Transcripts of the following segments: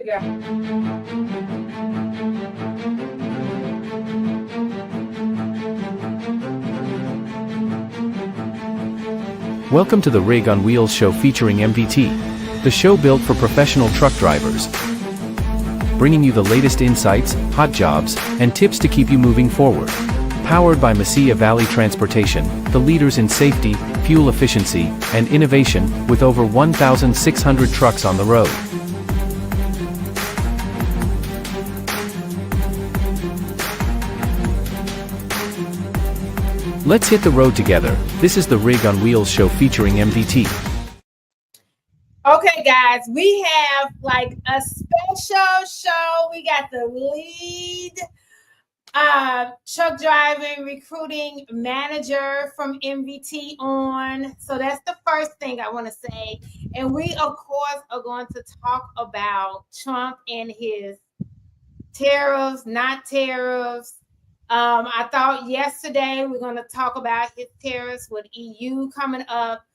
we go. Welcome to the Rig on Wheels show featuring MVT, the show built for professional truck drivers, bringing you the latest insights, hot jobs, and tips to keep you moving forward. Powered by Mesilla Valley Transportation, the leaders in safety, fuel efficiency, and innovation, with over 1,600 trucks on the road. Let's hit the road together. This is the Rig on Wheels show featuring MVT. Okay, guys, we have like a special show. We got the lead truck driving recruiting manager from MVT on. So that's the first thing I want to say. And we, of course, are going to talk about Trump and his tariffs, not tariffs. I thought yesterday we're going to talk about his tariffs with EU coming up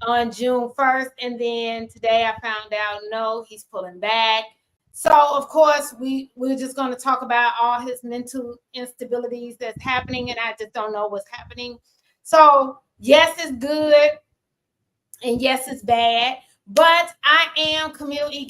on June 1st. And then today I found out, no, he's pulling back. So, of course, we're just going to talk about all his mental instabilities that's happening. And I just don't know what's happening. So, yes, it's good. And yes, it's bad. But I am Kameel E,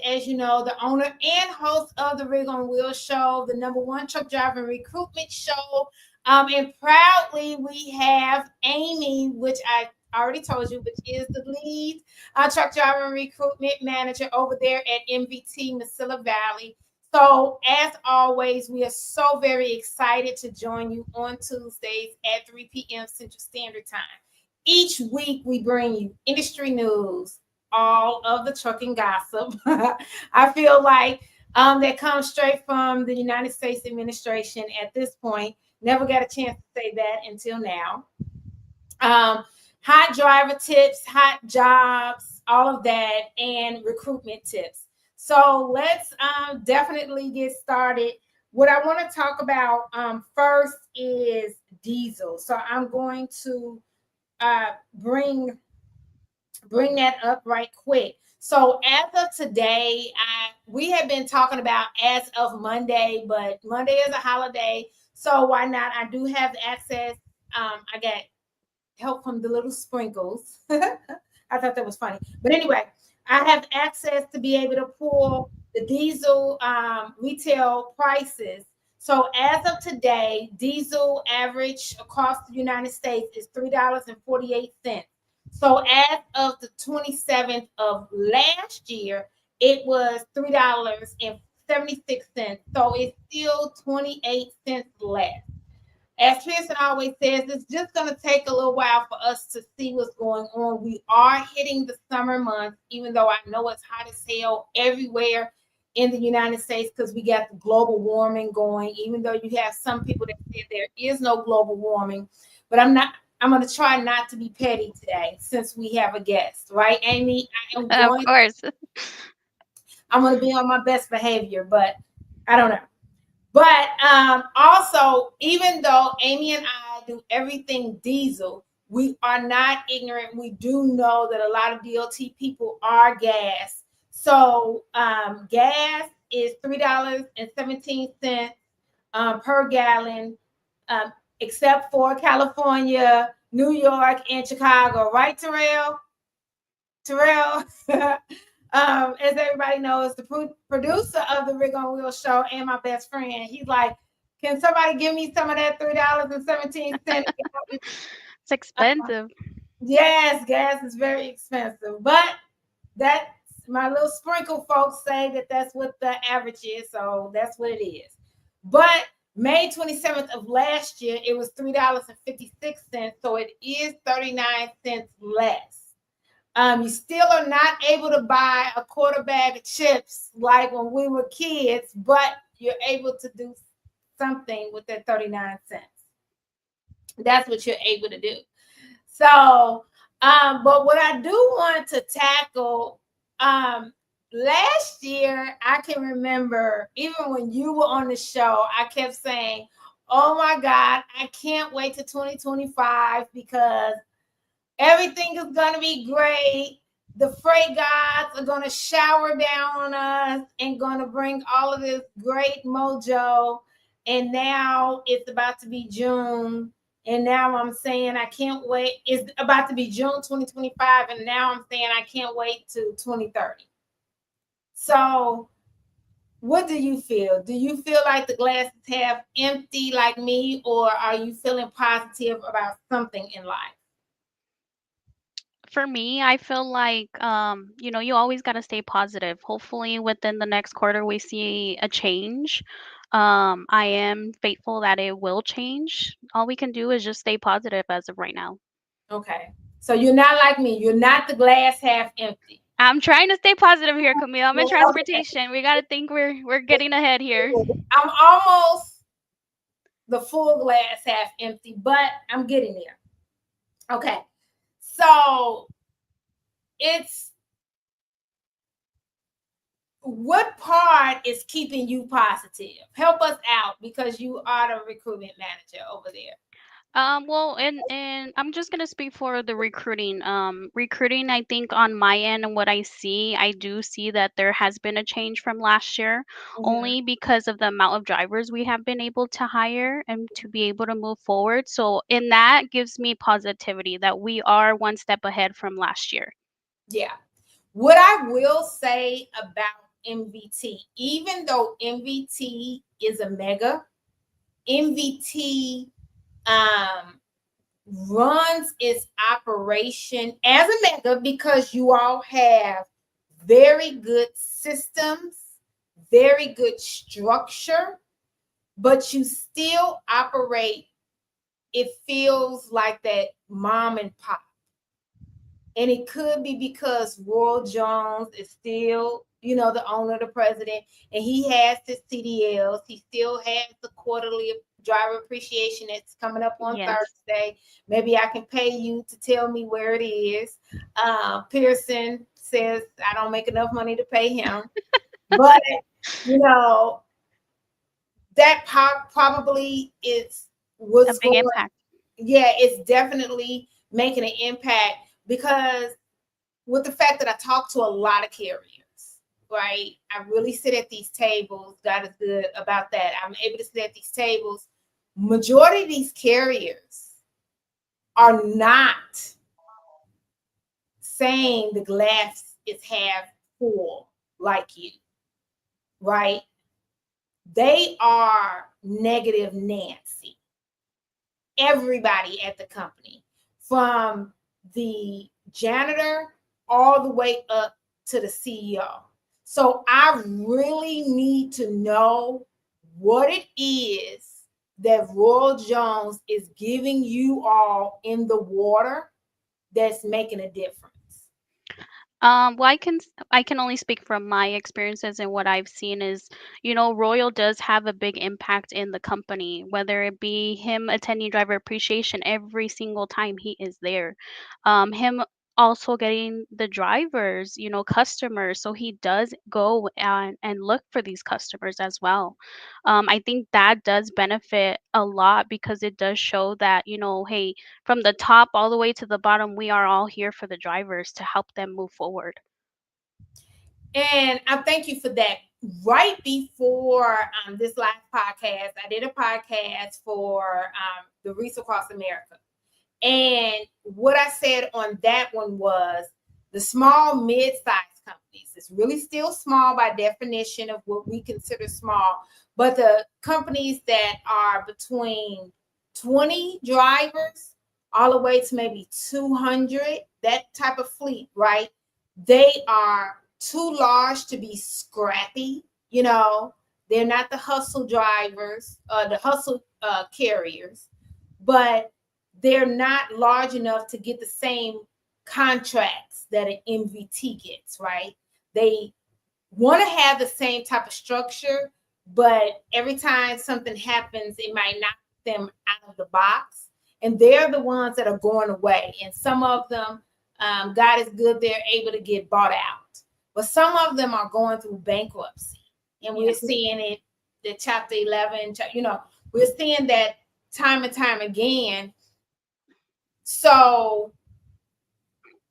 as you know, the owner and host of the Rig on Wheels show, the #1 truck driving recruitment show. And proudly, we have Amy, which I already told you, which is the lead truck driving recruitment manager over there at MVT Mesilla Valley. So, as always, we are so very excited to join you on Tuesdays at 3 p.m. Central Standard Time. Each week, we bring you industry news, all of the trucking gossip. I feel like that comes straight from the United States administration at this point. Never got a chance to say that until now. Hot driver tips, hot jobs, all of that, and recruitment tips. So let's definitely get started. What I want to talk about first is diesel. So I'm going to bring that up right quick. So as of today, we have been talking about as of Monday, but Monday is a holiday, so why not? I do have access. I got help from the little sprinkles. I thought that was funny. But anyway, I have access to be able to pull the diesel retail prices. So as of today, diesel average across the United States is $3.48. So as of the 27th of last year, it was $3.76. So it's still 28 cents less. As Pearson always says, it's just going to take a little while for us to see what's going on. We are hitting the summer months, even though I know it's hot as hell everywhere in the United States because we got the global warming going, even though you have some people that say there is no global warming. But I'm going to try not to be petty today since we have a guest, right, Amy? Of course. I'm going to be on my best behavior, but I don't know. But also, even though Amy and I do everything diesel, we are not ignorant. We do know that a lot of DOT people are gas. So gas is $3.17 per gallon, except for California, New York, and Chicago. Right, Terrell? As everybody knows, the producer of the Rig on Wheels show and my best friend, he's like, can somebody give me some of that $3.17? It's expensive. Yes, gas is very expensive. But that's my little sprinkle folks say that that's what the average is. So that's what it is. But May 27th of last year, it was $3.56. So it is 39 cents less. You still are not able to buy a quarter bag of chips like when we were kids, but you're able to do something with that 39 cents. That's what you're able to do. So, but what I do want to tackle, last year, I can remember, even when you were on the show, I kept saying, oh my God, I can't wait to 2025 because everything is going to be great. the freight gods are going to shower down on us and going to bring all of this great mojo. And now it's about to be June. And now I'm saying I can't wait. It's about to be June 2025. And now I'm saying I can't wait to 2030. So what do you feel? Do you feel like the glass is half empty like me, or are you feeling positive about something in life? For me, I feel like you always got to stay positive. Hopefully within the next quarter we see a change. I am faithful that it will change. All we can do is just stay positive as of right now. Okay. So you're not like me. You're not the glass half empty. I'm trying to stay positive here, Camille. I'm in Okay. transportation. We got to think we're getting ahead here. I'm almost the full glass half empty, but I'm getting there. Okay. So it's what part is keeping you positive? Help us out because you are the recruitment manager over there. Well, and I'm just gonna speak for the recruiting. Recruiting, I think on my end and what I see, I do see that there has been a change from last year, only because of the amount of drivers we have been able to hire and to be able to move forward. So, in that gives me positivity that we are one step ahead from last year. Yeah. What I will say about MVT, even though MVT is a mega, MVT runs its operation as a mega because you all have very good systems, very good structure, but you still operate, it feels like that mom and pop. And it could be because Roy Jones is still, the owner, the president, and he has his CDLs. He still has the quarterly driver appreciation that's coming up on Thursday. Maybe I can pay you to tell me where it is. Pearson says I don't make enough money to pay him. But, that probably is what's a big impact. Yeah, it's definitely making an impact because with the fact that I talk to a lot of carriers, right? I really sit at these tables. God is good about that. I'm able to sit at these tables. Majority of these carriers are not saying the glass is half full like you, right? They are negative Nancy. Everybody at the company, from the janitor all the way up to the CEO. So I really need to know what it is that Roy Jones is giving you all in the water that's making a difference. Well, I can only speak from my experiences, and what I've seen is, Royal does have a big impact in the company, whether it be him attending driver appreciation every single time he is there, him also getting the drivers, customers. So he does go and look for these customers as well. I think that does benefit a lot because it does show that, hey, from the top all the way to the bottom, we are all here for the drivers to help them move forward. And I thank you for that. Right before this last podcast, I did a podcast for the Reese Across America. And what I said on that one was the small, mid-sized companies. It's really still small by definition of what we consider small. But the companies that are between 20 drivers all the way to maybe 200, that type of fleet, right? They are too large to be scrappy. They're not the hustle drivers, the hustle carriers, but they're not large enough to get the same contracts that an MVT gets, right? They want to have the same type of structure, but every time something happens, it might knock them out of the box. And they're the ones that are going away. And some of them, God is good, they're able to get bought out. But some of them are going through bankruptcy. And we're seeing it, the chapter 11, we're seeing that time and time again. So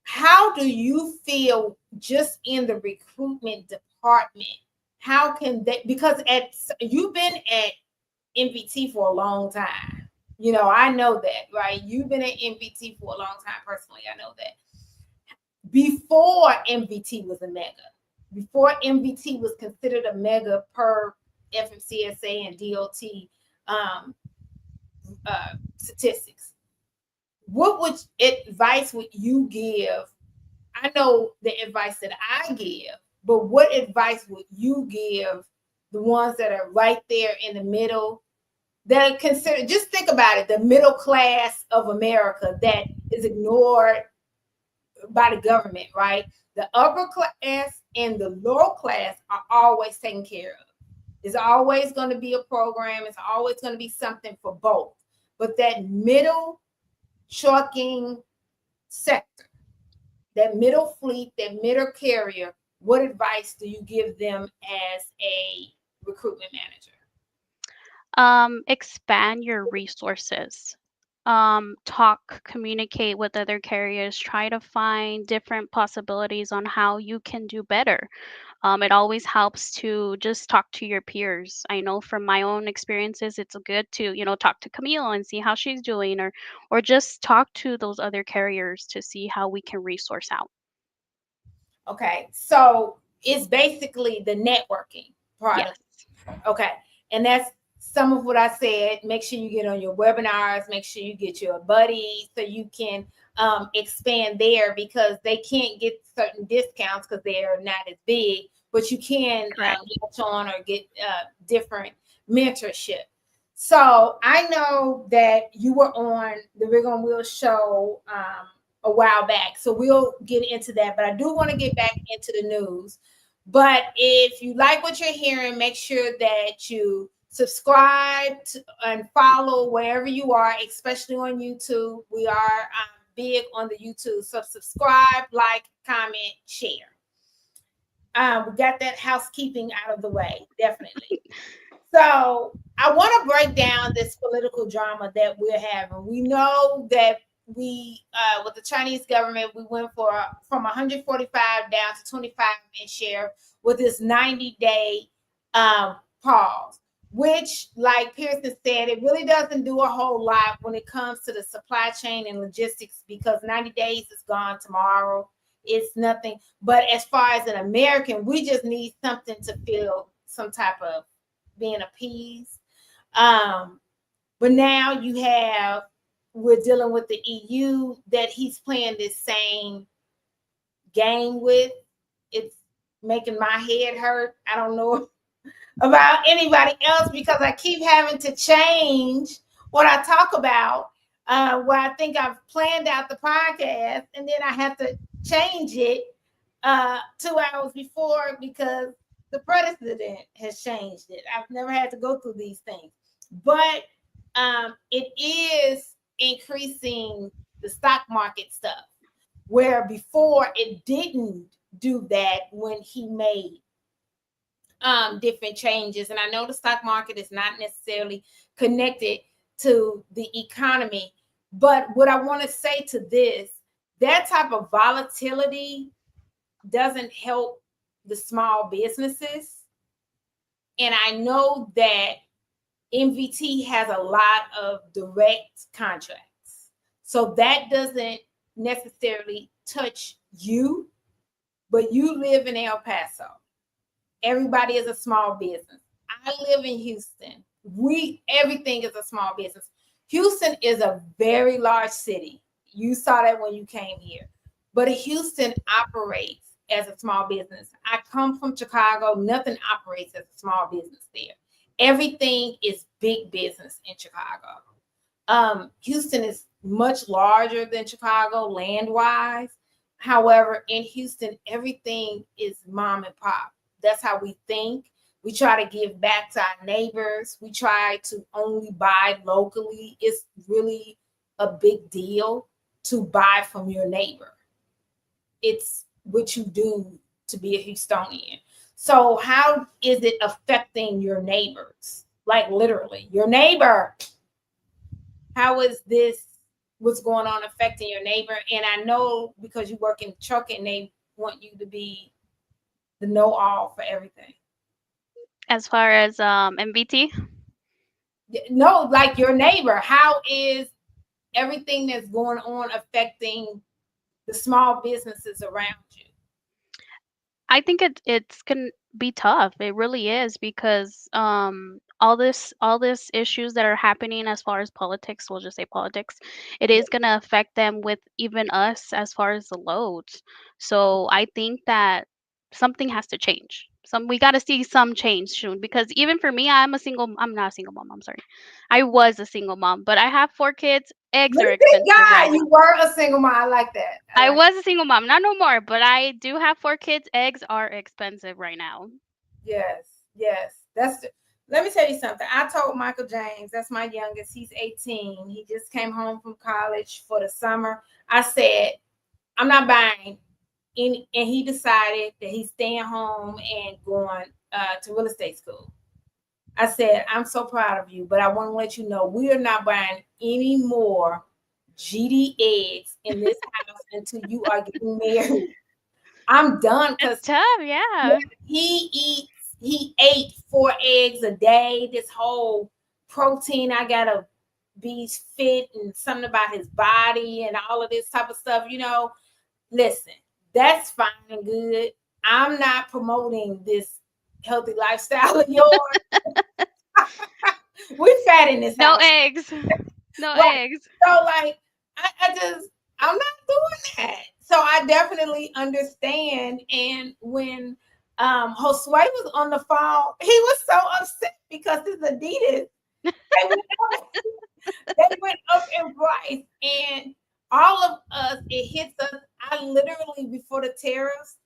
how do you feel just in the recruitment department? How can they, because you've been at MVT for a long time. I know that, right? You've been at MVT for a long time personally. I know that. Before MVT was a mega, before MVT was considered a mega per FMCSA and DOT statistics, what advice would you give? I know the advice that I give, but what advice would you give the ones that are right there in the middle, that are considered, just think about it, the middle class of America that is ignored by the government, right? The upper class and the lower class are always taken care of. There's always going to be a program. It's always going to be something for both. But that middle trucking sector, that middle fleet, that middle carrier, what advice do you give them as a recruitment manager? Expand your resources. Communicate with other carriers, try to find different possibilities on how you can do better. It always helps to just talk to your peers. I know from my own experiences, it's good to, talk to Camille and see how she's doing, or just talk to those other carriers to see how we can resource out. Okay, so it's basically the networking part. Yes. Okay, and that's some of what I said. Make sure you get on your webinars. Make sure you get your buddies so you can expand there, because they can't get certain discounts because they're not as big, but you can get on or get different mentorship. So I know that you were on the Rig on Wheels show a while back, so we'll get into that. But I do want to get back into the news. But if you like what you're hearing, make sure that you subscribe and follow wherever you are, especially on YouTube. We are big on the YouTube. So subscribe, like, comment, share. We got that housekeeping out of the way, definitely. So I want to break down this political drama that we're having. We know that we, with the Chinese government, we went from 145 down to 25 in share with this 90-day pause, which, like Pearson said, it really doesn't do a whole lot when it comes to the supply chain and logistics, because 90 days is gone tomorrow. It's nothing. But as far as an American, we just need something to feel some type of being appeased. But now we're dealing with the EU that he's playing this same game with. It's making my head hurt. I don't know about anybody else, because I keep having to change what I talk about. Where I think I've planned out the podcast, and then I have to change it 2 hours before because the president has changed it. I've never had to go through these things, but it is increasing the stock market stuff, where before it didn't do that when he made different changes. And I know the stock market is not necessarily connected to the economy, but what I want to say to this, that type of volatility doesn't help the small businesses. And I know that MVT has a lot of direct contracts, so that doesn't necessarily touch you, but you live in El Paso. Everybody is a small business. I live in Houston. Everything is a small business. Houston is a very large city. You saw that when you came here. But Houston operates as a small business. I come from Chicago. Nothing operates as a small business there. Everything is big business in Chicago. Houston is much larger than Chicago land-wise. However, in Houston, everything is mom and pop. That's how we think. We try to give back to our neighbors. We try to only buy locally. It's really a big deal to buy from your neighbor. It's what you do to be a Houstonian. So how is it affecting your neighbors? Like literally, your neighbor. How is this what's going on affecting your neighbor. And I know because you work in trucking, they want you to be the know-all for everything. As far as MVT, No, like your neighbor, how is everything that's going on affecting the small businesses around you? I think it's can be tough. It really is because all this issues that are happening as far as politics, we'll just say politics, it is gonna affect them with even us as far as the loads. So I think that something has to change. We got to see some change soon because even for me, I'm not a single mom. I'm sorry. I was a single mom, but I have 4 kids. Eggs are Thank expensive right God now. you were a single mom. I like that. I was a single mom, not no more, but I do have 4 kids. Eggs are expensive right now. Yes, yes. Let me tell you something. I told Michael James, that's my youngest, he's 18. He just came home from college for the summer. I said, I'm not buying any, and he decided that he's staying home and going to real estate school. I said, I'm so proud of you, but I want to let you know we are not buying any more GD eggs in this house until you are getting married. I'm done because It's tough, yeah. he ate 4 eggs a day. This whole protein, I gotta be fit and something about his body and all of this type of stuff. Listen, that's fine and good. I'm not promoting this healthy lifestyle of yours. We fat in this No house. eggs. No Right. eggs. So like I'm not doing that. So I definitely understand. And when Josue was on the phone, he was so upset because his Adidas they went up, they went up in price. And all of us, it hits us. I literally before the tariffs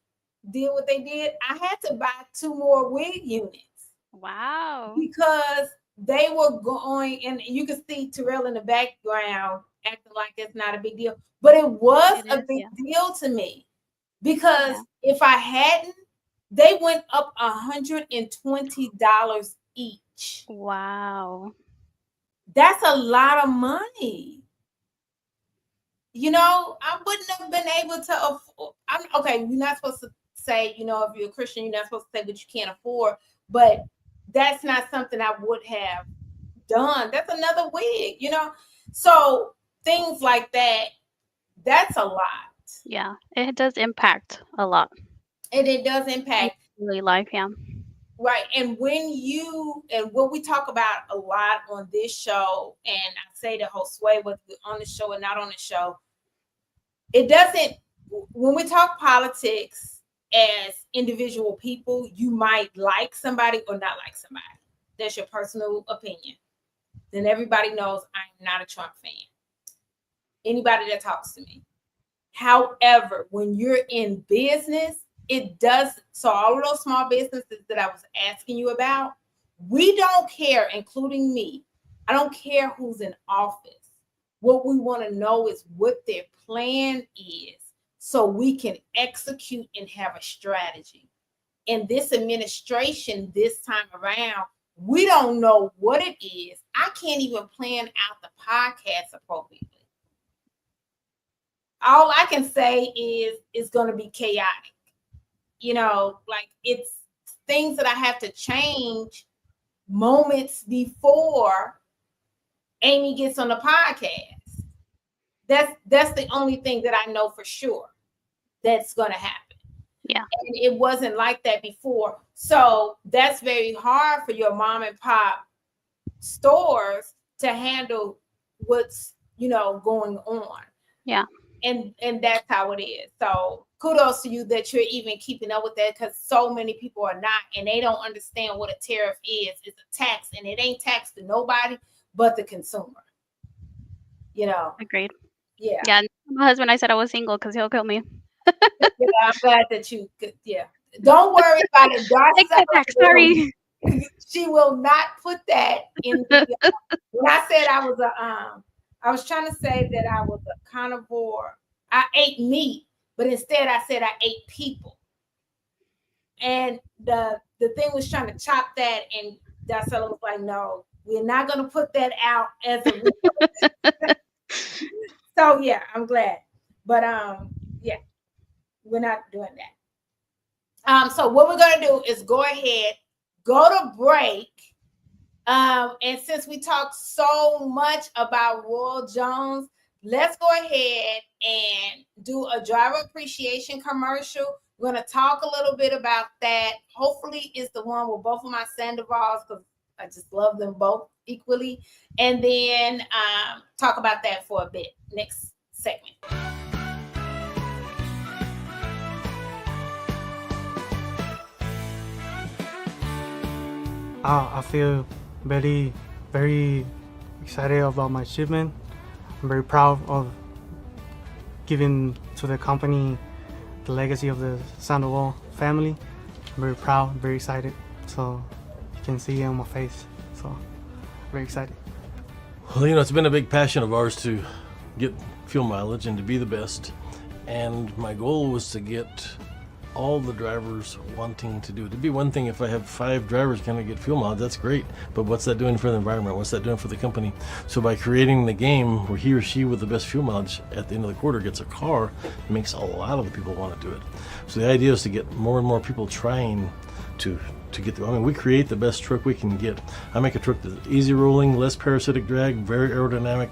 did what they did, I had to buy 2 more wig units. Wow. Because they were going, and you can see Terrell in the background acting like it's not a big deal, but it was a big deal to me because if I hadn't, they went up $120 each. Wow. That's a lot of money. I wouldn't have been able to afford. Okay, you're not supposed to say, if you're a Christian, you're not supposed to say what you can't afford, but that's not something I would have done. That's another wig, So things like that, that's a lot. Yeah, it does impact a lot. And it does impact daily life, yeah. Right. And what we talk about a lot on this show, and I say to Josue, whether we're on the show or not on the show, it doesn't, when we talk politics as individual people, you might like somebody or not like somebody. That's your personal opinion. Then everybody knows I'm not a Trump fan. Anybody that talks to me. However, when you're in business, it does. So all of those small businesses that I was asking you about, we don't care, including me. I don't care who's in office. What we want to know is what their plan is so we can execute and have a strategy. In this administration, this time around, we don't know what it is. I can't even plan out the podcast appropriately. All I can say is it's going to be chaotic. Like it's things that I have to change moments before Amy gets on the podcast. That's the only thing that I know for sure that's going to happen. Yeah. And it wasn't like that before. So that's very hard for your mom and pop stores to handle what's, going on. Yeah. And that's how it is. So kudos to you that you're even keeping up with that, because so many people are not, and they don't understand what a tariff is. It's a tax, and it ain't tax to nobody but the consumer. Agreed. Yeah. Yeah. My husband, I said I was single because he'll kill me. I'm glad that you could. Yeah. Don't worry about it. Take that back. Sorry. She will not put that in the. When I said I was I was trying to say that I was a carnivore. I ate meat, but instead I said I ate people. And the thing was trying to chop that, and Darcella was like, "No, we're not going to put that out as a." So yeah, I'm glad. But yeah, we're not doing that. So what we're gonna do is go ahead, go to break. And since we talked so much about Royal Jones, let's go ahead and do a driver appreciation commercial. We're going to talk a little bit about that. Hopefully it's the one with both of my Sandoval's, because I just love them both equally. And then talk about that for a bit. Next segment. I feel very, very excited about my achievement. I'm very proud of giving to the company the legacy of the Sandoval family. I'm very proud, very excited. So you can see it on my face. So very excited. Well, it's been a big passion of ours to get fuel mileage and to be the best. And my goal was to get all the drivers wanting to do it. It'd be one thing if I have 5 drivers kind of get fuel mileage, that's great. But what's that doing for the environment? What's that doing for the company? So by creating the game where he or she with the best fuel mileage at the end of the quarter gets a car, it makes a lot of the people want to do it. So the idea is to get more and more people trying to get the, we create the best truck we can get. I make a truck that's easy rolling, less parasitic drag, very aerodynamic,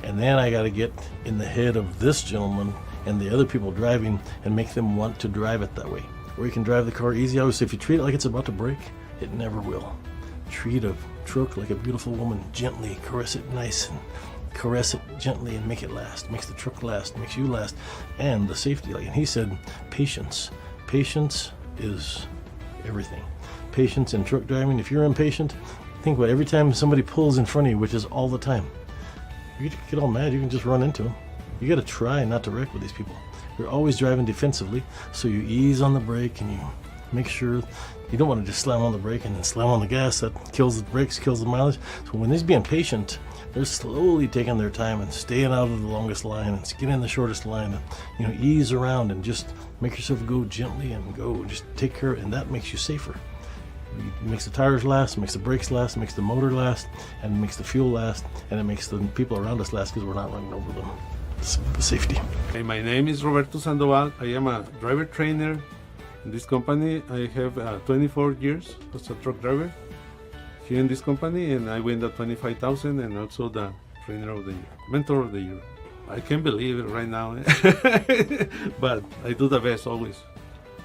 and then I got to get in the head of this gentleman and the other people driving and make them want to drive it that way. Where you can drive the car easy. I always say if you treat it like it's about to break, it never will. Treat a truck like a beautiful woman, gently, caress it nice and caress it gently and make it last. Makes the truck last, makes you last. And the safety, and he said, patience. Patience is everything. Patience in truck driving. If you're impatient, think about every time somebody pulls in front of you, which is all the time. You get all mad, you can just run into them. You got to try not to wreck with these people. You're always driving defensively, so you ease on the brake and you make sure you don't want to just slam on the brake and then slam on the gas. That kills the brakes, kills the mileage. So when they're being patient, they're slowly taking their time and staying out of the longest line and getting in the shortest line and ease around and just make yourself go gently and go. Just take care, and that makes you safer. It makes the tires last, makes the brakes last, makes the motor last, and makes the fuel last, and it makes the people around us last because we're not running over them. Safety. Okay, my name is Roberto Sandoval. I am a driver trainer in this company. I have 24 years as a truck driver here in this company, and I win the 25,000 and also the trainer of the year, mentor of the year. I can't believe it right now, but I do the best always.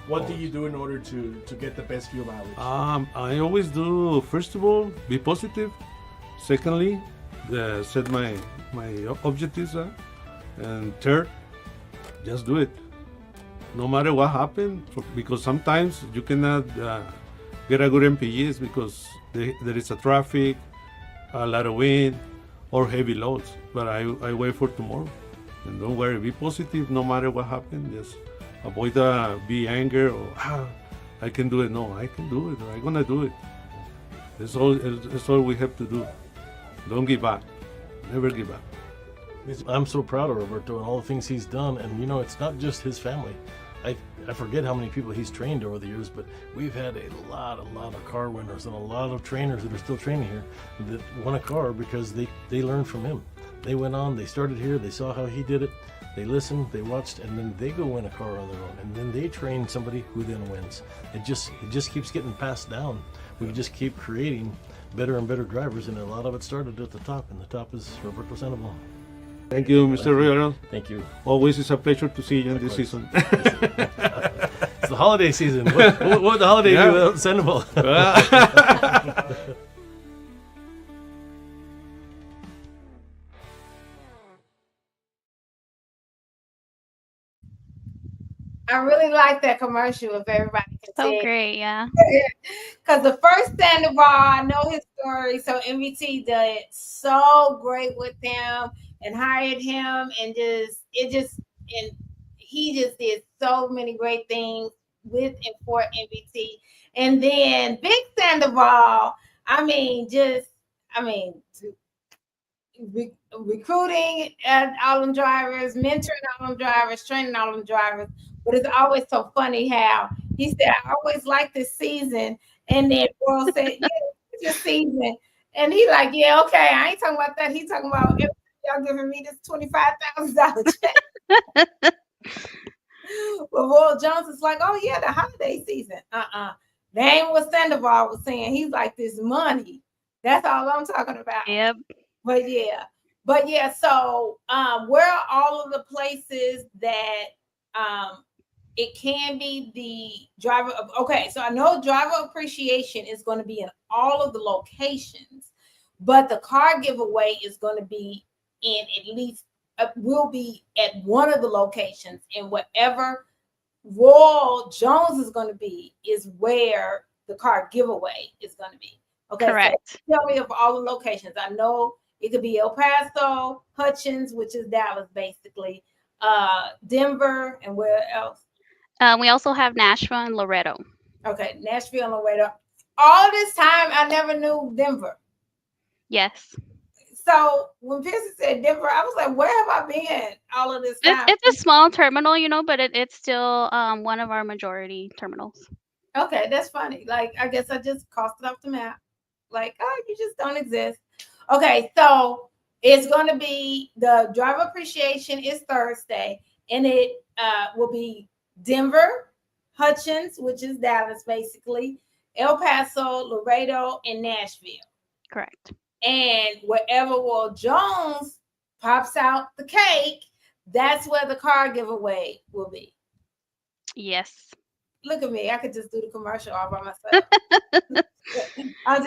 What do you do in order to get the best fuel mileage? I always do, first of all, be positive. Secondly, set my objectives. And third, just do it. No matter what happens, because sometimes you cannot get a good MPGs because there is a traffic, a lot of wind, or heavy loads. But I wait for tomorrow. And don't worry, be positive no matter what happens. Just avoid be anger or I can do it. No, I can do it. I'm gonna do it. That's all we have to do. Don't give up. Never give up. I'm so proud of Roberto and all the things he's done, and it's not just his family. I forget how many people he's trained over the years, but we've had a lot of car winners and a lot of trainers that are still training here that won a car because they learned from him. They went on, they started here, they saw how he did it, they listened, they watched, and then they go win a car on their own, and then they train somebody who then wins. It just keeps getting passed down. We just keep creating better and better drivers, and a lot of it started at the top, and the top is Roberto Sandoval. Thank you, Mr. Rivera. Thank you. Always is a pleasure to see you in this season. It's the holiday season. What would the holiday do without Sandoval? I really like that commercial if everybody can So see it. great, yeah. Because the first Sandoval, I know his story. So MVT did so great with him and hired him, and he just did so many great things with and for MVT. And then Big Sandoval, recruiting all them drivers, mentoring all them drivers, training all them drivers. But it's always so funny how he said, I always like this season. And then Royal said, yeah, it's your season. And he like, yeah, okay, I ain't talking about that. He's talking about everything y'all giving me this $25,000 check. Well, Royal Jones is like, oh yeah, the holiday season. That ain't what Sandoval was saying. He's like, this money. That's all I'm talking about. Yep. But yeah. So where are all of the places that it can be the driver of, okay, so I know driver appreciation is going to be in all of the locations, but the car giveaway is going to be in at least will be at one of the locations, and whatever Royal Jones is going to be is where the car giveaway is going to be. Okay, Correct. So tell me of all the locations. I know it could be El Paso, Hutchins, which is Dallas, basically, Denver, and where else? We also have Nashville and Loretto. Okay, Nashville and Loretto. All this time, I never knew Denver. Yes. So when Vincent said Denver, I was like, where have I been all of this time? It's a small terminal, but it's still one of our majority terminals. Okay, that's funny. Like, I guess I just crossed it off the map. Like, oh, you just don't exist. Okay, so it's going to be the driver appreciation is Thursday, and it will be Denver, Hutchins, which is Dallas, basically, El Paso, Laredo, and Nashville. Correct. And wherever Royal Jones pops out the cake, that's where the car giveaway will be. Yes. Look at me. I could just do the commercial all by myself.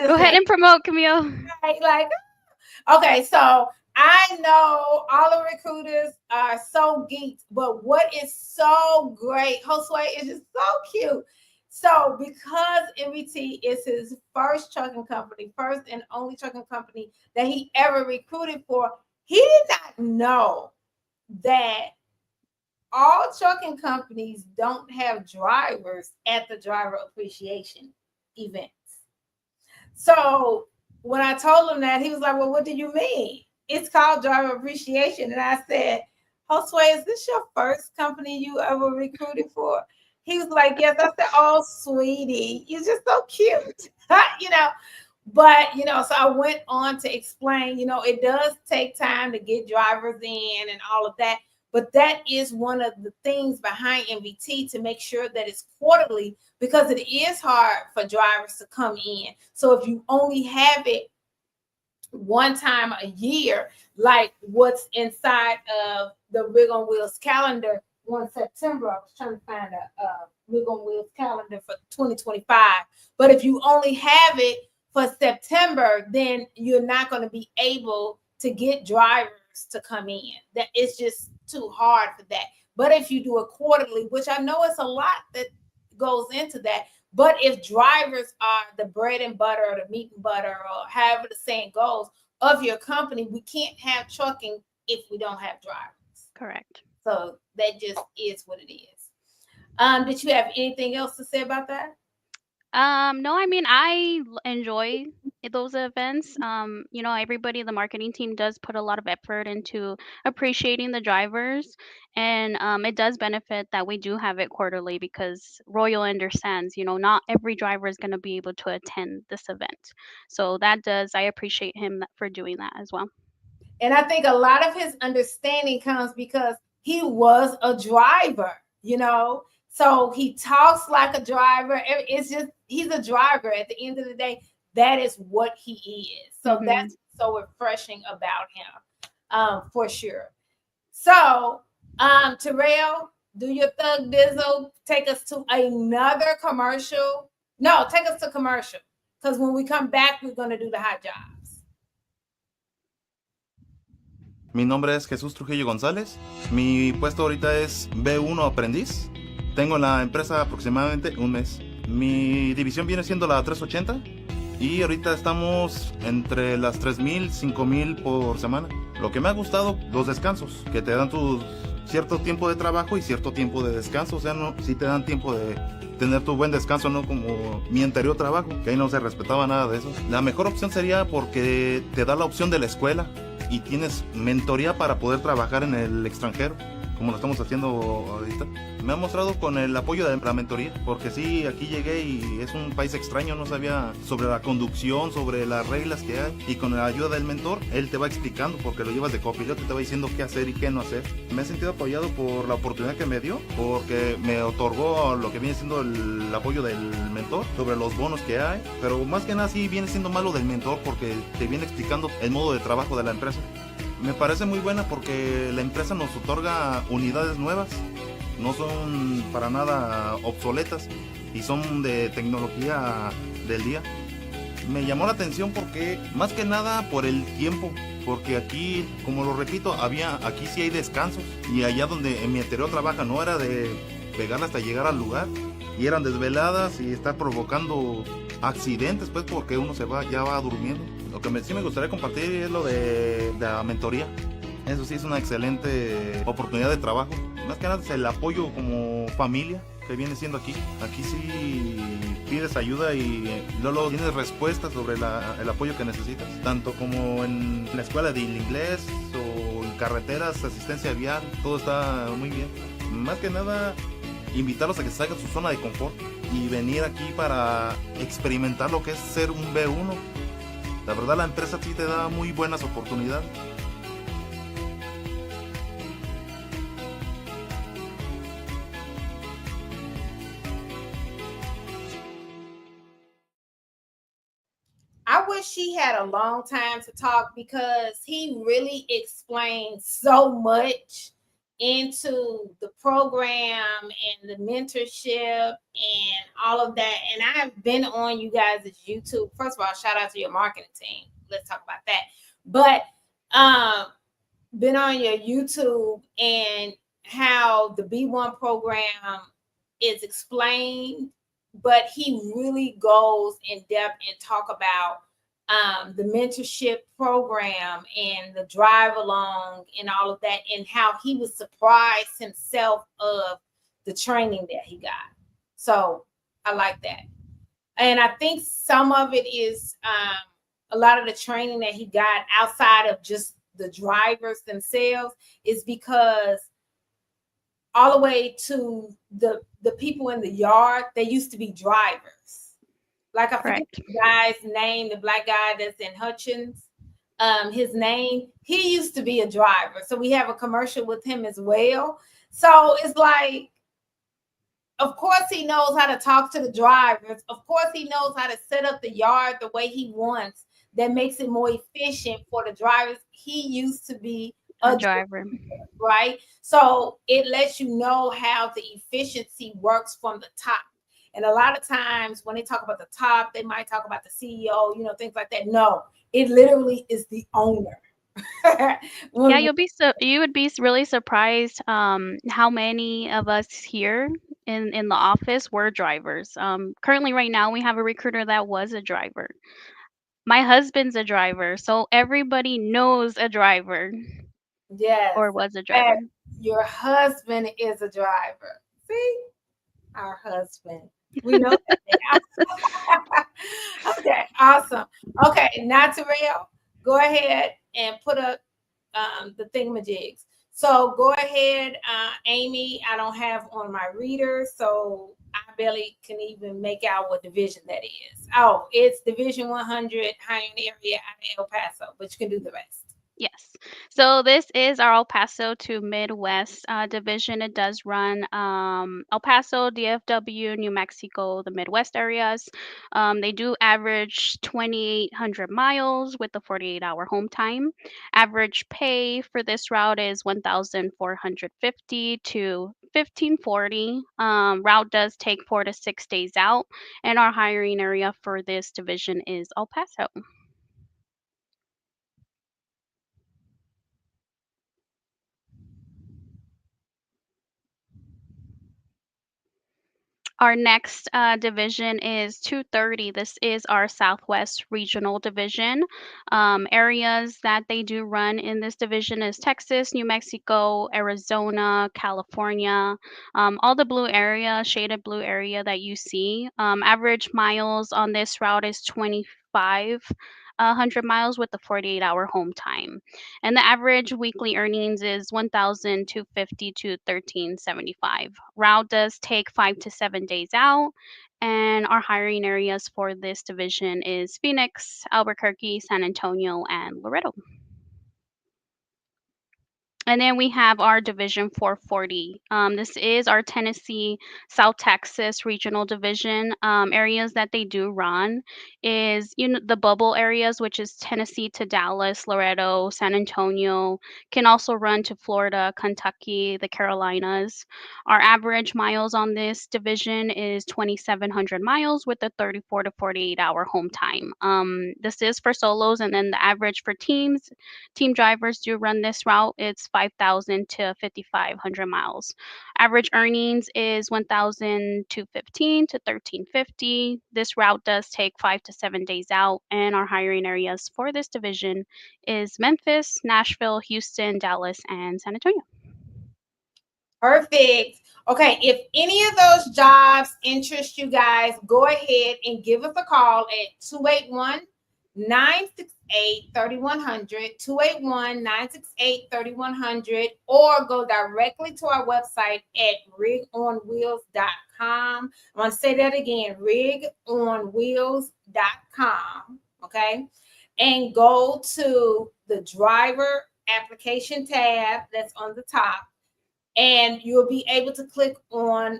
Go ahead and promote, Kameel. Like, okay, so I know all the recruiters are so geeked, but what is so great, Josue is just so cute. So because MVT is his first trucking company, first and only trucking company that he ever recruited for, he did not know that all trucking companies don't have drivers at the driver appreciation events. So when I told him that, he was like, well, what do you mean? It's called driver appreciation. And I said, Josue, is this your first company you ever recruited for? He was like, yes. I said, oh, sweetie, you're just so cute, But, so I went on to explain, it does take time to get drivers in and all of that. But that is one of the things behind MVT, to make sure that it's quarterly, because it is hard for drivers to come in. So if you only have it one time a year, like what's inside of the Rig on Wheels calendar, 1 September, I was trying to find a Rig on Wheels calendar for 2025. But if you only have it for September, then you're not going to be able to get drivers to come in. That it's just too hard for that. But if you do it quarterly, which I know it's a lot that goes into that, but if drivers are the bread and butter or the meat and butter, or however the saying goes, of your company, we can't have trucking if we don't have drivers. Correct. So that just is what it is. Did you have anything else to say about that? No, I mean, I enjoy those events. Everybody, the marketing team does put a lot of effort into appreciating the drivers, and it does benefit that we do have it quarterly, because Royal understands, not every driver is going to be able to attend this event. So I appreciate him for doing that as well. And I think a lot of his understanding comes because he was a driver, so he talks like a driver. It's just, he's a driver. At the end of the day, that is what he is. So that's so refreshing about him, for sure. So, Terrell, do your thug dizzle. Take us to another commercial. No, take us to commercial. Because when we come back, we're going to do the hot jobs. Mi nombre es Jesús Trujillo González. Mi puesto ahorita es B1 aprendiz. Tengo en la empresa aproximadamente un mes. Mi división viene siendo la 380 y ahorita estamos entre las 3,000, 5,000 por semana. Lo que me ha gustado, los descansos, que te dan tu cierto tiempo de trabajo y cierto tiempo de descanso. O sea, no, sí te dan tiempo de tener tu buen descanso, no como mi anterior trabajo, que ahí no se respetaba nada de eso. La mejor opción sería porque te da la opción de la escuela y tienes mentoría para poder trabajar en el extranjero. como lo estamos haciendo ahorita. Me ha mostrado con el apoyo de la mentoría, porque sí, aquí llegué y es un país extraño, no sabía sobre la conducción, sobre las reglas que hay, y con la ayuda del mentor, él te va explicando, porque lo llevas de copiloto y te va diciendo qué hacer y qué no hacer. Me he sentido apoyado por la oportunidad que me dio, porque me otorgó lo que viene siendo el apoyo del mentor sobre los bonos que hay, pero más que nada sí viene siendo malo del mentor porque te viene explicando el modo de trabajo de la empresa. Me parece muy buena porque la empresa nos otorga unidades nuevas, no son para nada obsoletas y son de tecnología del día. Me llamó la atención porque, más que nada por el tiempo, porque aquí, como lo repito, aquí sí hay descansos, y allá donde en mi anterior trabajo no era de pegar hasta llegar al lugar, y eran desveladas y está provocando accidentes, pues, porque uno ya va durmiendo. Lo que sí me gustaría compartir es lo de la mentoría. Eso sí es una excelente oportunidad de trabajo. Más que nada es el apoyo como familia que viene siendo aquí. Aquí sí pides ayuda y luego tienes respuestas sobre el apoyo que necesitas. Tanto como en la escuela de inglés o en carreteras, asistencia vial, todo está muy bien. Más que nada, invitarlos a que salgan de su zona de confort y venir aquí para experimentar lo que es ser un B1. La verdad, la empresa sí te da muy buenas oportunidades. I wish he had a long time to talk because he really explained so much into the program and the mentorship and all of that. And I've been on you guys' YouTube. First of all, shout out to your marketing team. Let's talk about that. But been on your YouTube and how the B1 program is explained, but he really goes in depth and talk about the mentorship program and the drive along and all of that, and how he was surprised himself of the training that he got. So I like that. And I think some of it is a lot of the training that he got outside of just the drivers themselves is because all the way to the people in the yard, they used to be drivers. Like I forget the guy's name, the black guy that's in Hutchins. His name, he used to be a driver. So we have a commercial with him as well. So it's like, of course he knows how to talk to the drivers. Of course he knows how to set up the yard the way he wants. That makes it more efficient for the drivers. He used to be a driver, right? So it lets you know how the efficiency works from the top. And a lot of times when they talk about the top, they might talk about the CEO, things like that. No, it literally is the owner. Yeah, you would be really surprised how many of us here in the office were drivers. Currently right now we have a recruiter that was a driver. My husband's a driver, so everybody knows a driver. Yes. Or was a driver. Your husband is a driver. See? Our husband. We know that now. Okay, awesome. Okay, now Terrell, go ahead and put up the thingamajigs. So go ahead, Amy. I don't have on my reader, so I barely can even make out what division that is. Oh, it's Division 100, Highland area out of El Paso, but you can do the rest. Yes. So this is our El Paso to Midwest division. It does run El Paso, DFW, New Mexico, the Midwest areas. They do average 2,800 miles with the 48-hour home time. Average pay for this route is 1,450 to 1,540. Route does take 4 to 6 days out, and our hiring area for this division is El Paso. Our next division is 230. This is our Southwest Regional Division. Areas that they do run in this division is Texas, New Mexico, Arizona, California, all the blue area, shaded blue area that you see. Average miles on this route is 25 100 miles with a 48-hour home time. And the average weekly earnings is 1,250 to 1,375. Route does take 5 to 7 days out. And our hiring areas for this division is Phoenix, Albuquerque, San Antonio, and Laredo. And then we have our Division 440. This is our Tennessee, South Texas regional division. Areas that they do run is, the bubble areas, which is Tennessee to Dallas, Laredo, San Antonio. Can also run to Florida, Kentucky, the Carolinas. Our average miles on this division is 2,700 miles with a 34 to 48-hour home time. This is for solos, and then the average for teams. Team drivers do run this route. It's 5,000 to 5,500 miles. Average earnings is 1,215 to 1,350. This route does take 5 to 7 days out, and our hiring areas for this division is Memphis, Nashville, Houston, Dallas, and San Antonio. Perfect. Okay, if any of those jobs interest you guys, go ahead and give us a call at 281-968-3100, 281-968-3100, or go directly to our website at rigonwheels.com. I want to say that again, rigonwheels.com, okay? And go to the driver application tab that's on the top, and you'll be able to click on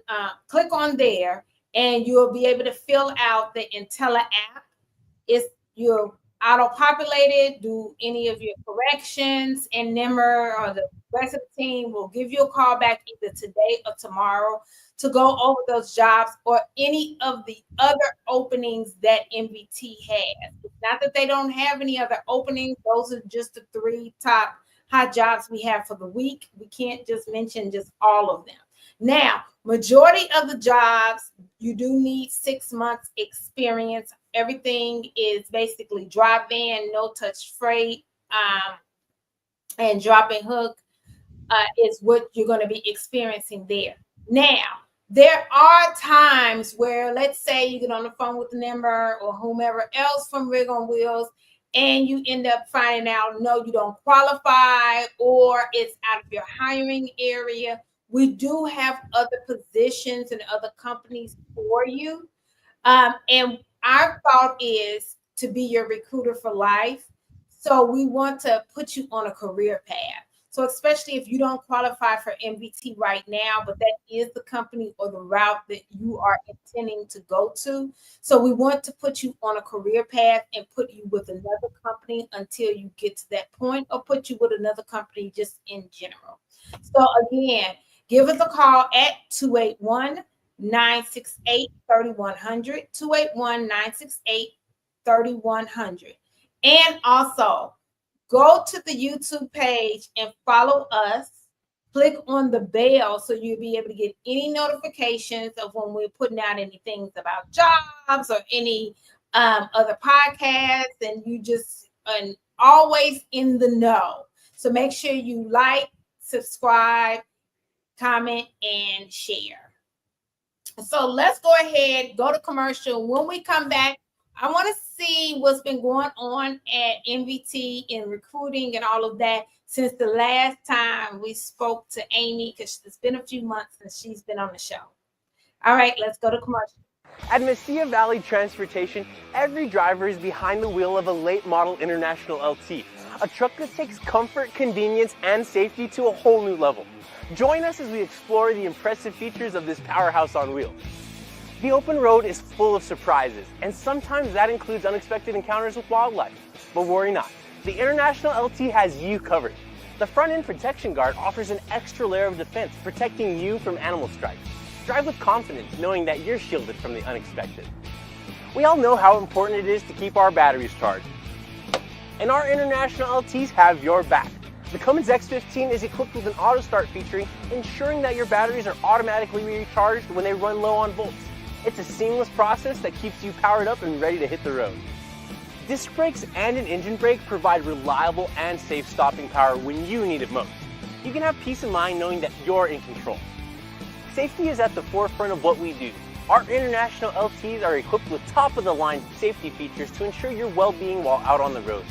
there, and you'll be able to fill out the Intella app. You're auto-populated, do any of your corrections, and Nimmer or the rest of the team will give you a call back either today or tomorrow to go over those jobs or any of the other openings that MVT has. It's not that they don't have any other openings. Those are just the 3 top hot jobs we have for the week. We can't just mention just all of them. Now, majority of the jobs, you do need 6 months experience. Everything is basically drop van, no touch freight, and drop and hook is what you're going to be experiencing there. Now, there are times where, let's say you get on the phone with the member or whomever else from Rig on Wheels, and you end up finding out, no, you don't qualify, or it's out of your hiring area. We do have other positions and other companies for you. And our thought is to be your recruiter for life. So we want to put you on a career path. So especially if you don't qualify for MVT right now, but that is the company or the route that you are intending to go to. So we want to put you on a career path and put you with another company until you get to that point, or put you with another company just in general. So again, give us a call at 281-968-3100, 281-968-3100. And also, go to the YouTube page and follow us. Click on the bell so you'll be able to get any notifications of when we're putting out any things about jobs or any other podcasts, and you just always in the know. So make sure you like, subscribe, comment, and share. So let's go ahead, go to commercial. When we come back, I want to see what's been going on at MVT in recruiting and all of that since the last time we spoke to Amy, because it's been a few months since she's been on the show. All right, let's go to commercial. At Mesilla Valley Transportation, every driver is behind the wheel of a late model International LT, a truck that takes comfort, convenience, and safety to a whole new level. Join us as we explore the impressive features of this powerhouse on wheels. The open road is full of surprises, and sometimes that includes unexpected encounters with wildlife. But worry not, the International LT has you covered. The front end protection guard offers an extra layer of defense, protecting you from animal strikes. Drive with confidence, knowing that you're shielded from the unexpected. We all know how important it is to keep our batteries charged, and our International LTs have your back. The Cummins X15 is equipped with an auto start feature, ensuring that your batteries are automatically recharged when they run low on volts. It's a seamless process that keeps you powered up and ready to hit the road. Disc brakes and an engine brake provide reliable and safe stopping power when you need it most. You can have peace of mind knowing that you're in control. Safety is at the forefront of what we do, Our international LTs are equipped with top-of-the-line safety features to ensure your well-being while out on the road.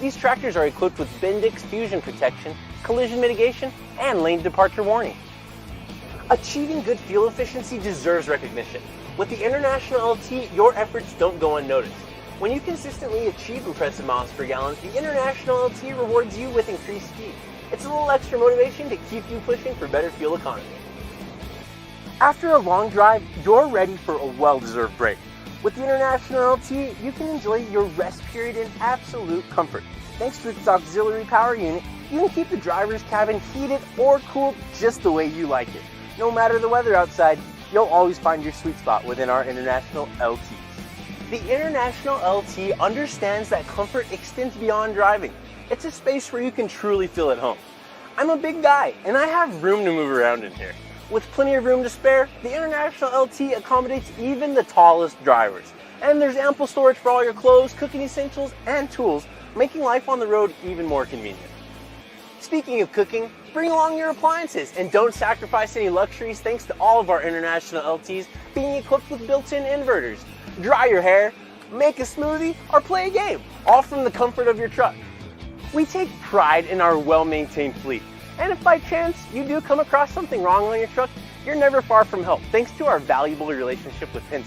These tractors are equipped with Bendix fusion protection, collision mitigation, and lane departure warning. Achieving good fuel efficiency deserves recognition. With the International LT, your efforts don't go unnoticed. When you consistently achieve impressive miles per gallon, the International LT rewards you with increased speed. It's a little extra motivation to keep you pushing for better fuel economy. After a long drive, you're ready for a well-deserved break. With the International LT, you can enjoy your rest period in absolute comfort. Thanks to its auxiliary power unit, you can keep the driver's cabin heated or cooled just the way you like it. No matter the weather outside, you'll always find your sweet spot within our International LTs. The International LT understands that comfort extends beyond driving. It's a space where you can truly feel at home. I'm a big guy, and I have room to move around in here. With plenty of room to spare, the International LT accommodates even the tallest drivers. And there's ample storage for all your clothes, cooking essentials, and tools, making life on the road even more convenient. Speaking of cooking, bring along your appliances and don't sacrifice any luxuries thanks to all of our International LTs being equipped with built-in inverters. Dry your hair, make a smoothie, or play a game, all from the comfort of your truck. We take pride in our well-maintained fleet. And if by chance you do come across something wrong on your truck, you're never far from help thanks to our valuable relationship with Penske.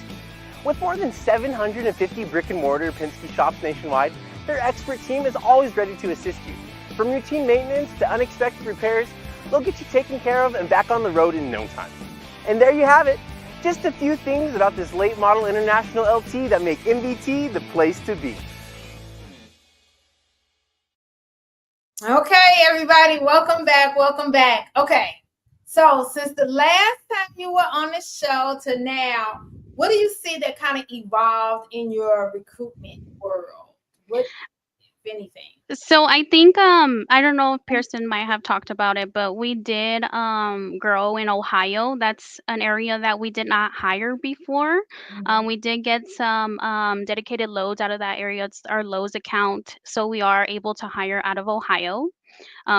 With more than 750 brick and mortar Penske shops nationwide, their expert team is always ready to assist you. From routine maintenance to unexpected repairs, they'll get you taken care of and back on the road in no time. And there you have it. Just a few things about this late model International LT that make MVT the place to be. Okay, everybody, welcome back. Welcome back. Okay, so since the last time you were on the show to now, what do you see that kind of evolved in your recruitment world? What, if anything? So I think I don't know if Pearson might have talked about it, but we did grow in Ohio. That's an area that we did not hire before. We did get some dedicated loads out of that area. It's our Lowe's account, so we are able to hire out of Ohio.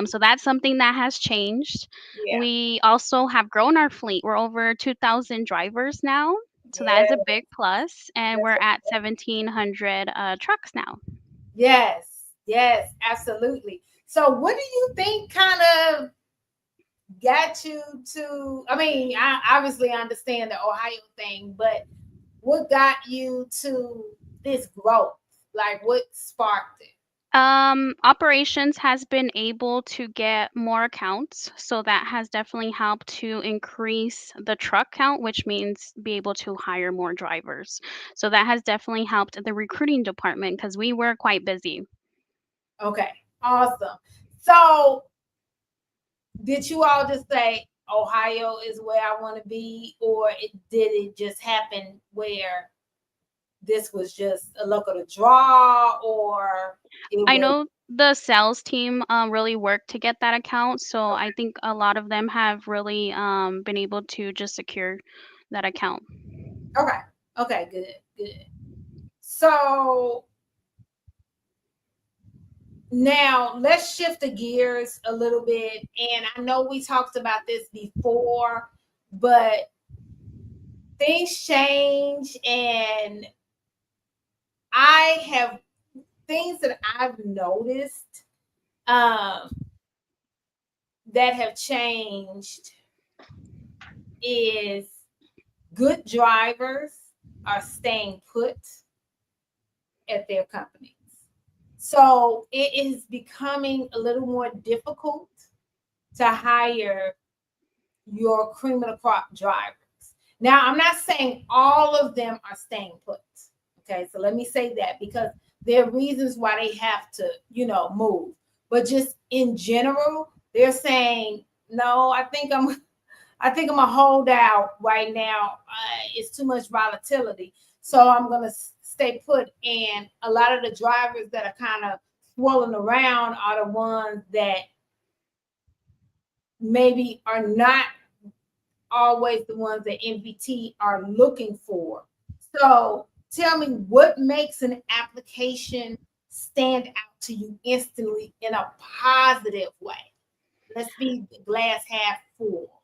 So that's something that has changed. Yeah. We also have grown our fleet. We're over 2,000 drivers now, so that is a big plus, and we're at 1,700 trucks now. Yes, yes, absolutely. So what do you think kind of got you to, I mean, I obviously understand the Ohio thing, but what got you to this growth? Like what sparked it? Operations has been able to get more accounts, so that has definitely helped to increase the truck count, which means be able to hire more drivers. So that has definitely helped the recruiting department because we were quite busy. Okay, awesome. So did you all just say Ohio is where I want to be, or did it just happen where this was just a luck of the draw, or I know the sales team really worked to get that account, so I think a lot of them have really been able to just secure that account. Okay, good. So now let's shift the gears a little bit, and I know we talked about this before, but things change, and I have things that I've noticed that have changed is good drivers are staying put at their companies. So it is becoming a little more difficult to hire your cream of the crop drivers. Now, I'm not saying all of them are staying put. Okay, so let me say that because there are reasons why they have to, move. But just in general, they're saying, no, I think I'm a holdout right now. It's too much volatility. So I'm going to stay put. And a lot of the drivers that are kind of swirling around are the ones that maybe are not always the ones that MVT are looking for. So tell me, what makes an application stand out to you instantly in a positive way? Let's be glass half full.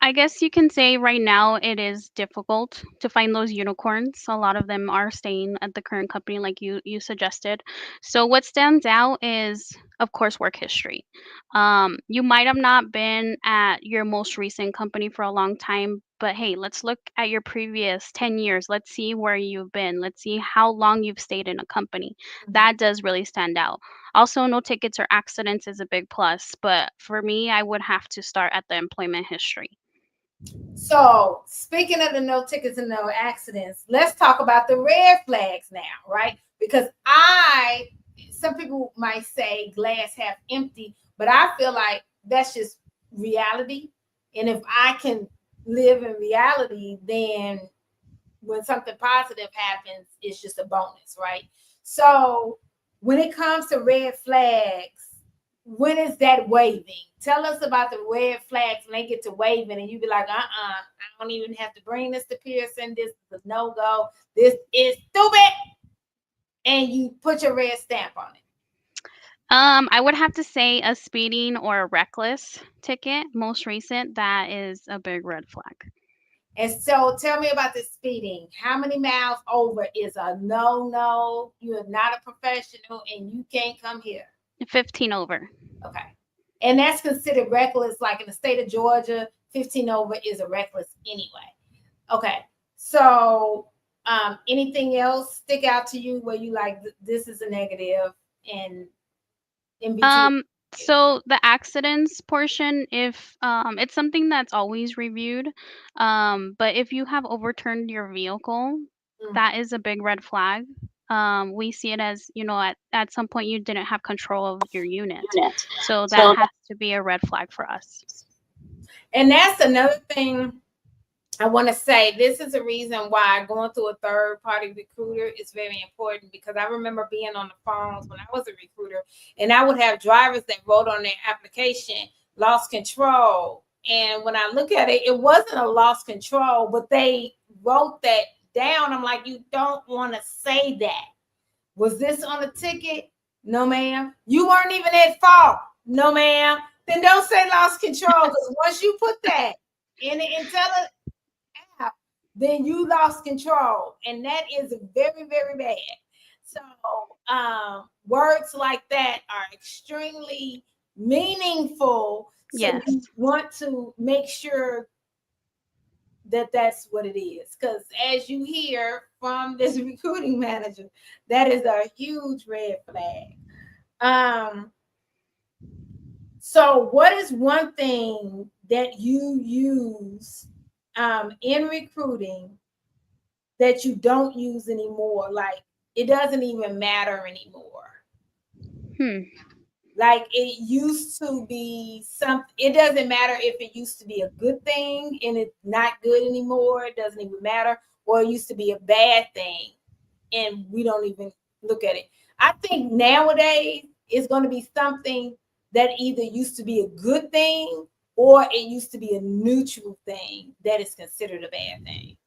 I guess you can say right now it is difficult to find those unicorns. A lot of them are staying at the current company, like you suggested. So what stands out is, of course, work history. You might have not been at your most recent company for a long time, but hey, let's look at your previous 10 years. Let's see where you've been. Let's see how long you've stayed in a company. That does really stand out. Also, no tickets or accidents is a big plus, but for me, I would have to start at the employment history. So, speaking of the no tickets and no accidents, let's talk about the red flags now, right? Because some people might say glass half empty, but I feel like that's just reality. And if I can live in reality, then when something positive happens, it's just a bonus, right? So, when it comes to red flags, when is that waving? Tell us about the red flags when they get to waving and you be like, I don't even have to bring this to Pearson. This is a no-go. This is stupid. And you put your red stamp on it. I would have to say a speeding or a reckless ticket, most recent, that is a big red flag. And so tell me about the speeding. How many miles over is a no? You are not a professional and you can't come here. 15 over. Okay. And that's considered reckless, like in the state of Georgia, 15 over is a reckless anyway. Okay. So anything else stick out to you where you like, this is a negative and MVT? So the accidents portion, if it's something that's always reviewed, but if you have overturned your vehicle, that is a big red flag. We see it as, at some point you didn't have control of your unit. So that has to be a red flag for us. And that's another thing I want to say. This is a reason why going through a third-party recruiter is very important, because I remember being on the phones when I was a recruiter, and I would have drivers that wrote on their application, lost control. And when I look at it, it wasn't a lost control, but they wrote that down. I'm like, you don't want to say that. Was this on a ticket? No, ma'am. You weren't even at fault. No, ma'am. Then don't say lost control, because once you put that in the intelligent app, then you lost control, and that is very, very bad. So words like that are extremely meaningful. So yes. You want to make sure that that's what it is, because as you hear from this recruiting manager, that is a huge red flag. So what is one thing that you use in recruiting that you don't use anymore? Like it doesn't even matter anymore. Like it used to be something. It doesn't matter if it used to be a good thing and it's not good anymore. It doesn't even matter. Or it used to be a bad thing and we don't even look at it. I think nowadays it's going to be something that either used to be a good thing or it used to be a neutral thing that is considered a bad thing.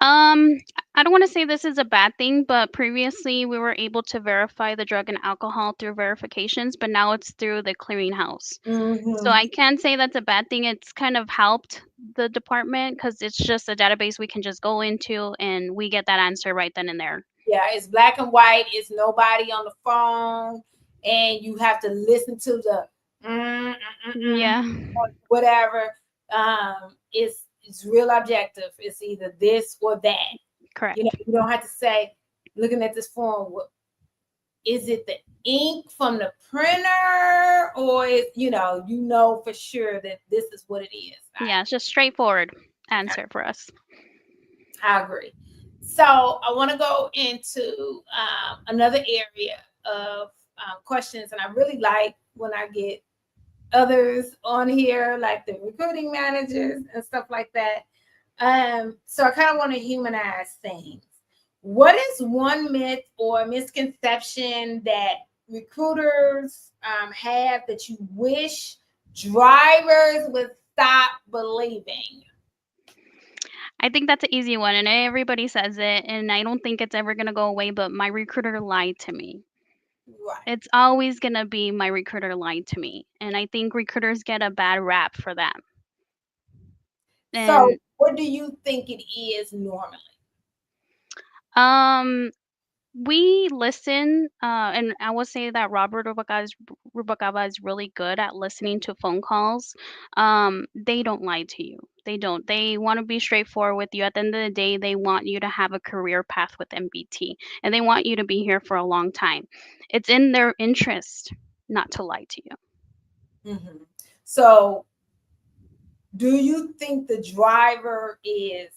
I don't want to say this is a bad thing, but previously we were able to verify the drug and alcohol through verifications, but now it's through the clearinghouse. So I can't say that's a bad thing. It's kind of helped the department because it's just a database we can just go into and we get that answer right then and there. Yeah, it's black and white. It's nobody on the phone, and you have to listen to the yeah, whatever. It's real objective. It's either this or that. Correct. You don't have to say, looking at this form, is it the ink from the printer, or you know for sure that this is what it is. Yeah, it's just straightforward answer for us. I agree. So I want to go into another area of questions, and I really like when I get others on here, like the recruiting managers and stuff like that. So I kind of want to humanize things. What is one myth or misconception that recruiters have that you wish drivers would stop believing? I think that's an easy one, and everybody says it, and I don't think it's ever going to go away, but my recruiter lied to me. Right. It's always going to be my recruiter lied to me, and I think recruiters get a bad rap for that. So And what do you think it is normally? we listen, and I would say that Robert Rubacaba is really good at listening to phone calls. They don't lie to you. They don't. They want to be straightforward with you. At the end of the day, they want you to have a career path with MBT, and they want you to be here for a long time. It's in their interest not to lie to you. Mm-hmm. So do you think the driver is,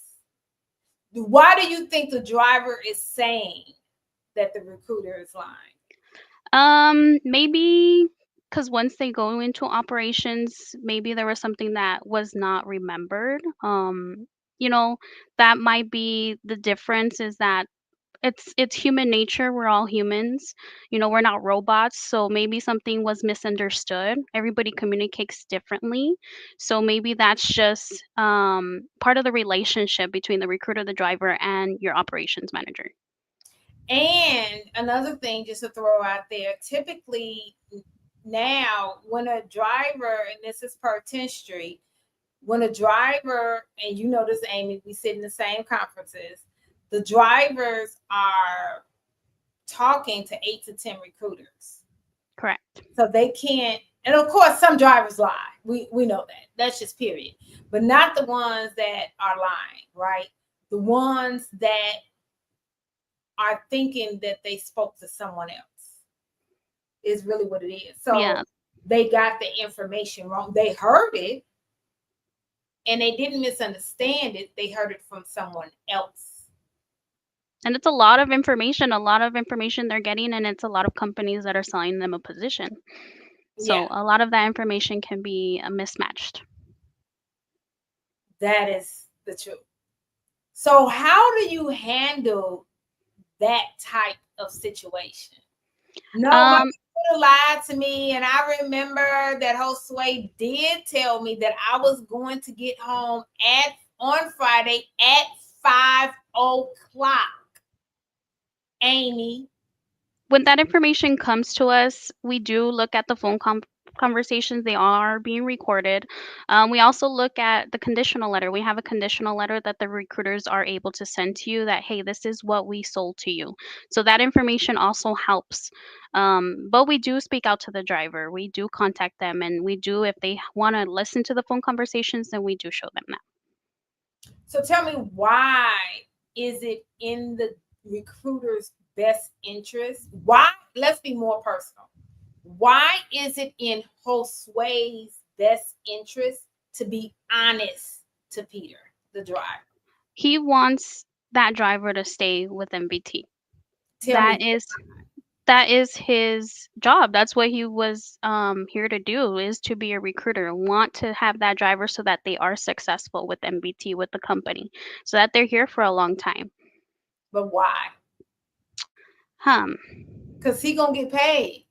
why do you think the driver is saying that the recruiter is lying? Maybe because once they go into operations, maybe there was something that was not remembered. You know, that might be the difference, is that it's human nature. We're all humans. You know, we're not robots. So maybe something was misunderstood. Everybody communicates differently. So maybe that's just part of the relationship between the recruiter, the driver, and your operations manager. And another thing, just to throw out there, typically now when a driver, and this is per 10th Street, when a driver, and you know this, Amy, we sit in the same conferences, the drivers are talking to 8 to 10 recruiters. Correct. So they can't, and of course some drivers lie. We know that. That's just period. But not the ones that are lying, right? The ones that are thinking that they spoke to someone else is really what it is. So Yeah. they got the information wrong. They heard it and they didn't misunderstand it. They heard it from someone else. And it's a lot of information they're getting, and it's a lot of companies that are selling them a position. So Yeah. a lot of that information can be mismatched. That is the truth. So how do you handle that type of situation? No, my recruiter lied to me, and I remember that Josue did tell me that I was going to get home on Friday at 5:00. Amy. When that information comes to us, we do look at the phone conversations. They are being recorded. We also look at the conditional letter. We have a conditional letter that the recruiters are able to send to you that, hey, this is what we sold to you. So that information also helps. But we do speak out to the driver. We do contact them, and we do, if they want to listen to the phone conversations, then we do show them that. So tell me, why is it in the recruiter's best interest? Why? Let's be more personal. Why is it in Josue's best interest to be honest to Peter, the driver? He wants that driver to stay with MVT. That is his job. That's what he was here to do, is to be a recruiter. Want to have that driver so that they are successful with MVT, with the company, so that they're here for a long time. But why? Because he gonna get paid.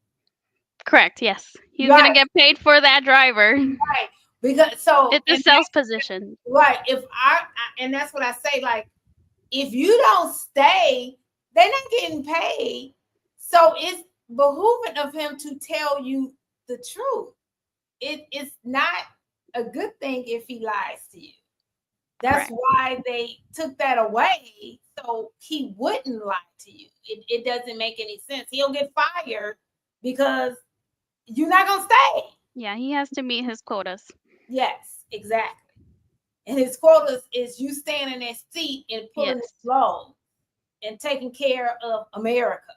Correct. Yes, he's gonna get paid for that driver. Right. Because so it's a sales position. Right. If I and that's what I say. Like, if you don't stay, they're not getting paid. So it's behooving of him to tell you the truth. It's not a good thing if he lies to you. That's why they took that away, so he wouldn't lie to you. It doesn't make any sense. He'll get fired because you're not gonna stay. Yeah, he has to meet his quotas. Yes, exactly. And his quotas is you staying in that seat and pulling the load and taking care of America.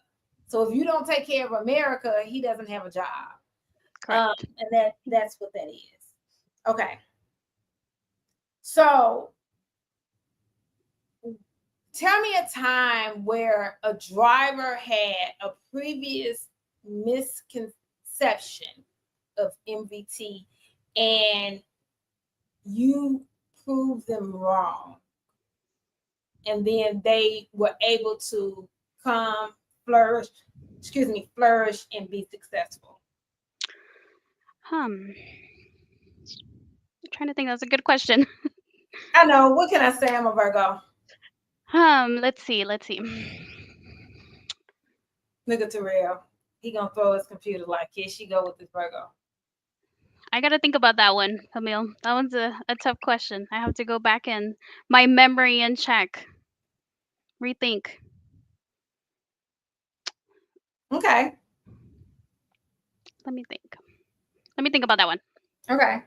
So if you don't take care of America, he doesn't have a job. Correct. And that's what that is. Okay. So tell me a time where a driver had a previous misconception of MVT and you proved them wrong. And then they were able to flourish and be successful. I'm trying to think. That's a good question. I know. What can I say? I'm a Virgo. Let's see. Look at Terrell. He gonna throw his computer like, here she go with this Virgo. I gotta think about that one, Camille. That one's a tough question. I have to go back and my memory and check, rethink. Okay. Let me think. Let me think about that one. Okay.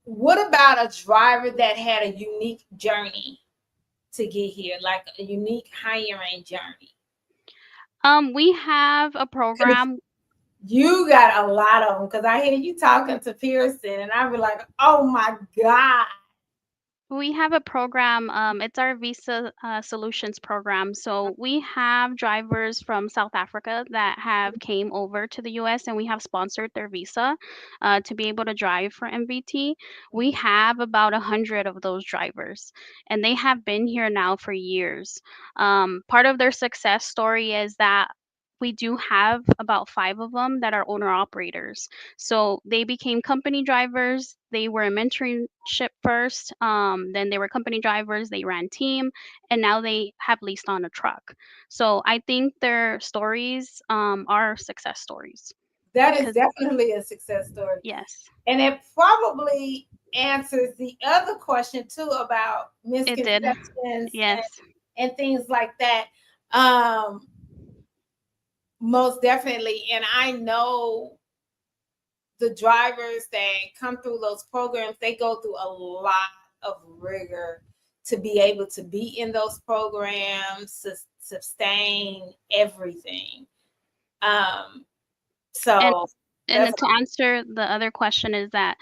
What about a driver that had a unique journey to get here, like a unique hiring journey? We have a program. You got a lot of them because I hear you talking to Pearson, and I be like, "Oh my God!" We have a program. It's our Visa Solutions program. So we have drivers from South Africa that have came over to the U.S. and we have sponsored their visa to be able to drive for MVT. We have about 100 of those drivers, and they have been here now for years. Part of their success story is that we do have about 5 of them that are owner operators. So they became company drivers. They were in mentorship first. Then they were company drivers. They ran team, and now they have leased on a truck. So I think their stories are success stories. That is 'Cause- definitely a success story. Yes, And it probably answers the other question too about it did. misconceptions Yes. and things like that. Most definitely. And I know the drivers that come through those programs, they go through a lot of rigor to be able to be in those programs, to sustain everything. So And to answer the other question is that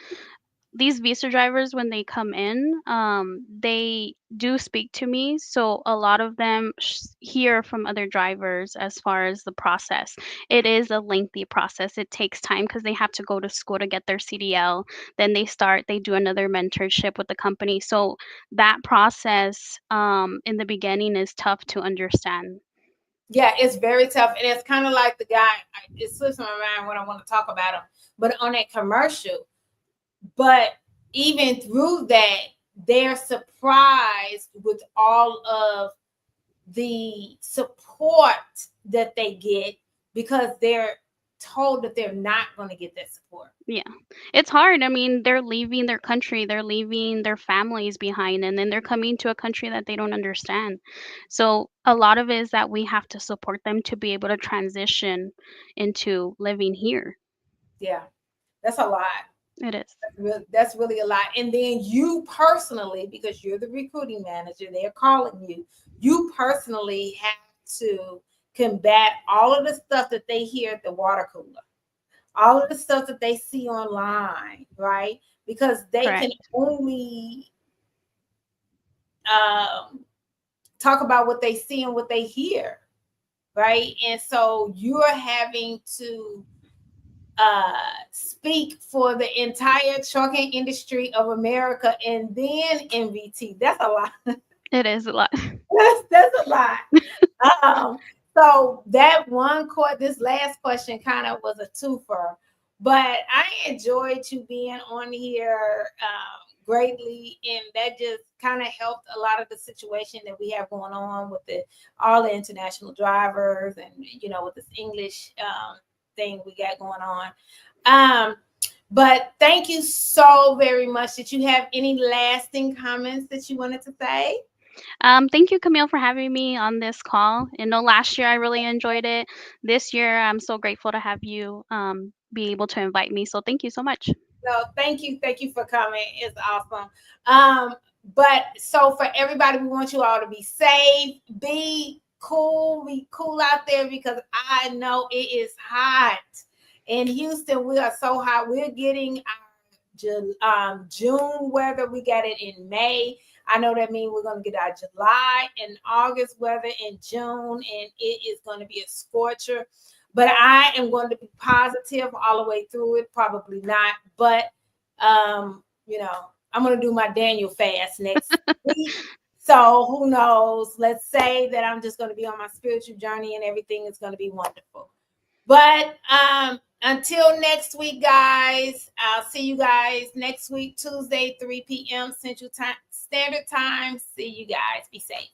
these visa drivers, when they come in, they do speak to me. So a lot of them hear from other drivers as far as the process. It is a lengthy process. It takes time because they have to go to school to get their CDL. Then they do another mentorship with the company. So that process in the beginning is tough to understand. yeah, it's very tough. And it's kind of like the guy, it slips my mind when I want to talk about him, but on that commercial. But even through that, they're surprised with all of the support that they get because they're told that they're not going to get that support. Yeah, it's hard. I mean, they're leaving their country, they're leaving their families behind, and then they're coming to a country that they don't understand. So a lot of it is that we have to support them to be able to transition into living here. Yeah, that's a lot. It is. That's really a lot. And then you personally, because you're the recruiting manager, they're calling you, you personally have to combat all of the stuff that they hear at the water cooler, all of the stuff that they see online, right? Because they Correct. can only talk about what they see and what they hear, right? And so you're having to speak for the entire trucking industry of America and then MVT. That's a lot. It is a lot. That's a lot. So that this last question kind of was a twofer, but I enjoyed you being on here greatly, and that just kind of helped a lot of the situation that we have going on with all the international drivers and with this English thing we got going on. But thank you so very much. Did you have any lasting comments that you wanted to say? Thank you, Camille, for having me on this call. Last year I really enjoyed it. This year I'm so grateful to have you be able to invite me. So thank you so much. No, thank you for coming. It's awesome. But so for everybody, we want you all to be safe, be cool out there, because I know it is hot in Houston. We are so hot. We're getting our June weather. We got it in May. I know that means we're going to get our July and August weather in June, and it is going to be a scorcher. But I am going to be positive all the way through it. Probably not, but I'm going to do my Daniel fast next week. So who knows? Let's say that I'm just going to be on my spiritual journey and everything is going to be wonderful. But until next week, guys, I'll see you guys next week, Tuesday, 3 p.m. Central Standard Time. See you guys. Be safe.